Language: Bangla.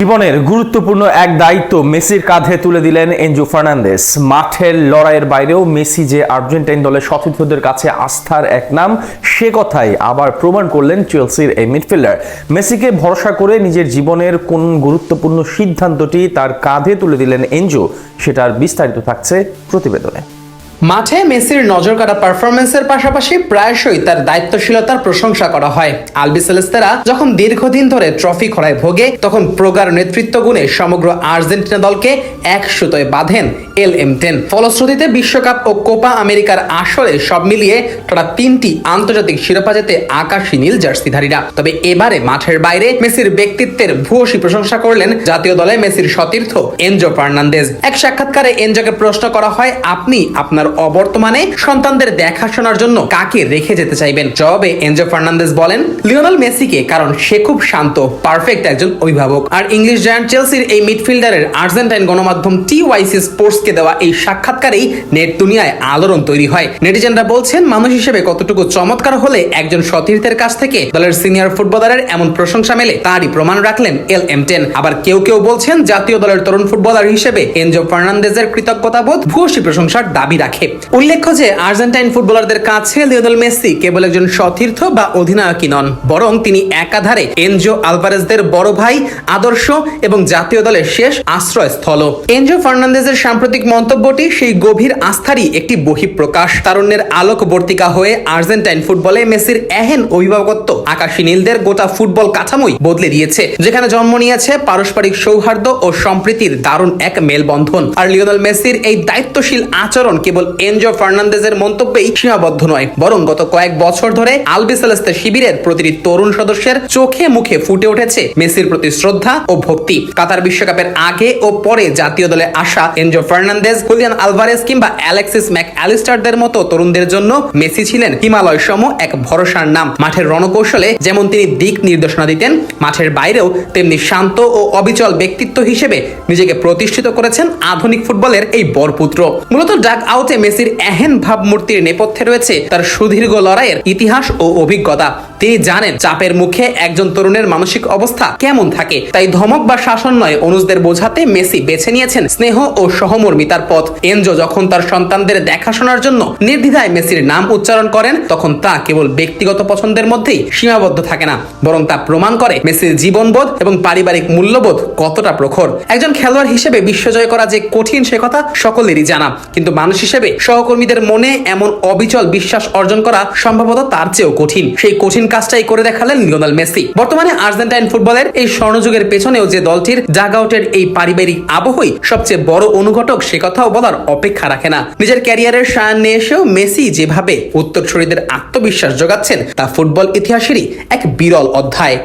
জীবনের গুরুত্বপূর্ণ এক দায়িত্ব মেসির কাঁধে তুলে দিলেন এনজো ফার্নান্দেজ। মাঠের লড়াইয়ের বাইরেও মেসি যে আর্জেন্টাইন দলের সতীর্থদের কাছে আস্থার এক নাম, সে কথাই আবার প্রমাণ করলেন চেলসির এই মিডফিল্ডার। মেসিকে ভরসা করে নিজের জীবনের কোন গুরুত্বপূর্ণ সিদ্ধান্তটি তার কাঁধে তুলে দিলেন এনজো, সেটার বিস্তারিত থাকছে প্রতিবেদনে। মাঠে মেসির নজর কাড়া পারফরমেন্সের পাশাপাশি প্রায়শই তার দায়িত্বশীলতার প্রশংসা করা হয়। আলবিসেলেস্তেরা যখন দীর্ঘদিন ধরে ট্রফি খরায় ভোগে, তখন প্রগাঢ় নেতৃত্ব গুণে সমগ্র আর্জেন্টিনা দলকে এক সুতোয় বাঁধেন LM10। ফলশ্রুতিতে বিশ্বকাপ ও কোপা আমেরিকার আসরে সব মিলিয়ে তারা 3টি আন্তর্জাতিক শিরোপা জেতে আকাশী নীল জার্সিধারীরা। তবে এবারে মাঠের বাইরে মেসির ব্যক্তিত্বের ভূয়সী প্রশংসা করলেন জাতীয় দলে মেসির সতীর্থ এনজো ফার্নান্দেজ। এক সাক্ষাৎকারে এনজোকে প্রশ্ন করা হয়, আপনি আপনার অবর্তমানে সন্তানদের দেখাশোনার জন্য কাকে রেখে যেতে চাইবেন? জবাবে এনজো ফার্নান্দেজ বলেন, লিওনেল মেসিকে, কারণ সে খুব শান্ত, পারফেক্ট একজন অভিভাবক। আর ইংলিশ জায়ান্ট চেলসির এই মিডফিল্ডারের আর্জেন্টাইন গণমাধ্যম TYC স্পোর্টসকে দেওয়া এই সাক্ষাৎকারেই নেট দুনিয়ায় আলোড়ন তৈরি হয়। নেটিজেনরা বলছেন, মানুষ হিসেবে কতটুকু চমৎকার হলে একজন সতীর্থের কাছ থেকে দলের সিনিয়র ফুটবলারের এমন প্রশংসা মেলে, তারই প্রমাণ রাখলেন LM10। আবার কেউ কেউ বলছেন, জাতীয় দলের তরুণ ফুটবলার হিসেবে এনজো ফার্নান্দেজের কৃতজ্ঞতাবোধ ভূয়সী প্রশংসার দাবি রাখে। উল্লেখ্য যে আর্জেন্টাইন ফুটবলারদের কাছে লিওনেল মেসি কেবল একজন সতীর্থ বা অধিনায়কই নন, বরং তিনি একাধারে এনজো আলভারেজদের বড় ভাই, আদর্শ এবং জাতীয় দলের শেষ আশ্রয়স্থল। এনজো ফার্নান্দেজের সাম্প্রতিক মন্তব্যটি সেই গভীর আস্থারই একটি বহিঃপ্রকাশ। তারুণ্যের আলোকবর্তিকা হয়ে আর্জেন্টাইন ফুটবলে মেসির এহেন অভিভাবকত্ব আকাশী নীলদের গোটা ফুটবল কাঠামোই বদলে দিয়েছে, যেখানে জন্ম নিয়েছে পারস্পরিক সৌহার্দ্য ও সম্প্রীতির দারুণ এক মেলবন্ধন। আর লিওনেল মেসির এই দায়িত্বশীল আচরণ কেবল এনজো ফার্নান্দেজের মন্তব্যেই সীমাবদ্ধ নয়, বরং গত কয়েক বছর ধরে আলবিসেলেস্তে শিবিরের প্রতিটি তরুণ সদস্যের চোখে মুখে ফুটে উঠেছে মেসির প্রতি শ্রদ্ধা ও ভক্তি। কাতার বিশ্বকাপের আগে ও পরে জাতীয় দলে আসা এনজো ফার্নান্দেজ, হুলিয়ান আলভারেজ কিংবা অ্যালেক্সিস ম্যাকঅ্যালিস্টারদের মতো তরুণদের জন্য মেসি ছিলেন হিমালয় সম এক ভরসার নাম। মাঠের রণকৌশলে যেমন তিনি দিক নির্দেশনা দিতেন, মাঠের বাইরেও তেমনি শান্ত ও অবিচল ব্যক্তিত্ব হিসেবে নিজেকে প্রতিষ্ঠিত করেছেন আধুনিক ফুটবলের এই বরপুত্র। মূলত ডাক আউটে মেসির এহেন ভাবমূর্তির নেপথ্যে রয়েছে তার সুদীর্ঘ লড়াইয়ের ইতিহাস ও অভিজ্ঞতা। তিনি জানেন চাপের মুখে একজন তরুণের মানসিক অবস্থা কেমন থাকে, তাই ধমক বা শাসন নয়, অনুজদের বোঝাতে মেসি বেছে নিয়েছেন স্নেহ ও সহমর্মিতার পথ। এনজো যখন তার সন্তানদের দেখাশোনার জন্য নির্দ্বিধায় মেসির নাম উচ্চারণ করেন, তখন তা কেবল ব্যক্তিগত পছন্দের মধ্যেই সীমাবদ্ধ থাকে না, বরং তা প্রমাণ করে মেসির জীবনবোধ এবং পারিবারিক মূল্যবোধ কতটা প্রখর। একজন খেলোয়াড় হিসেবে বিশ্বজয় করা যে কঠিন, সে কথা সকলেরই জানা, কিন্তু মানুষ হিসেবে সহকর্মীদের মনে এমন অবিচল বিশ্বাস অর্জন করা সম্ভবত তার চেয়েও কঠিন। সেই কঠিন কাজটাই করে দেখালেন লিওনেল মেসি। বর্তমানে আর্জেন্টাইন ফুটবলের এই স্বর্ণযুগের পেছনেও যে দলটির ডাগ আউটের এই পারিবারিক আবহই সবচেয়ে বড় অনুঘটক, সে কথাও বলার অপেক্ষা রাখে না। নিজের ক্যারিয়ারের সায়ান্নে এসেও মেসি যেভাবে উত্তরসূরিদের আত্মবিশ্বাস যোগাচ্ছেন, তা ফুটবল ইতিহাসেরই এক বিরল অধ্যায়।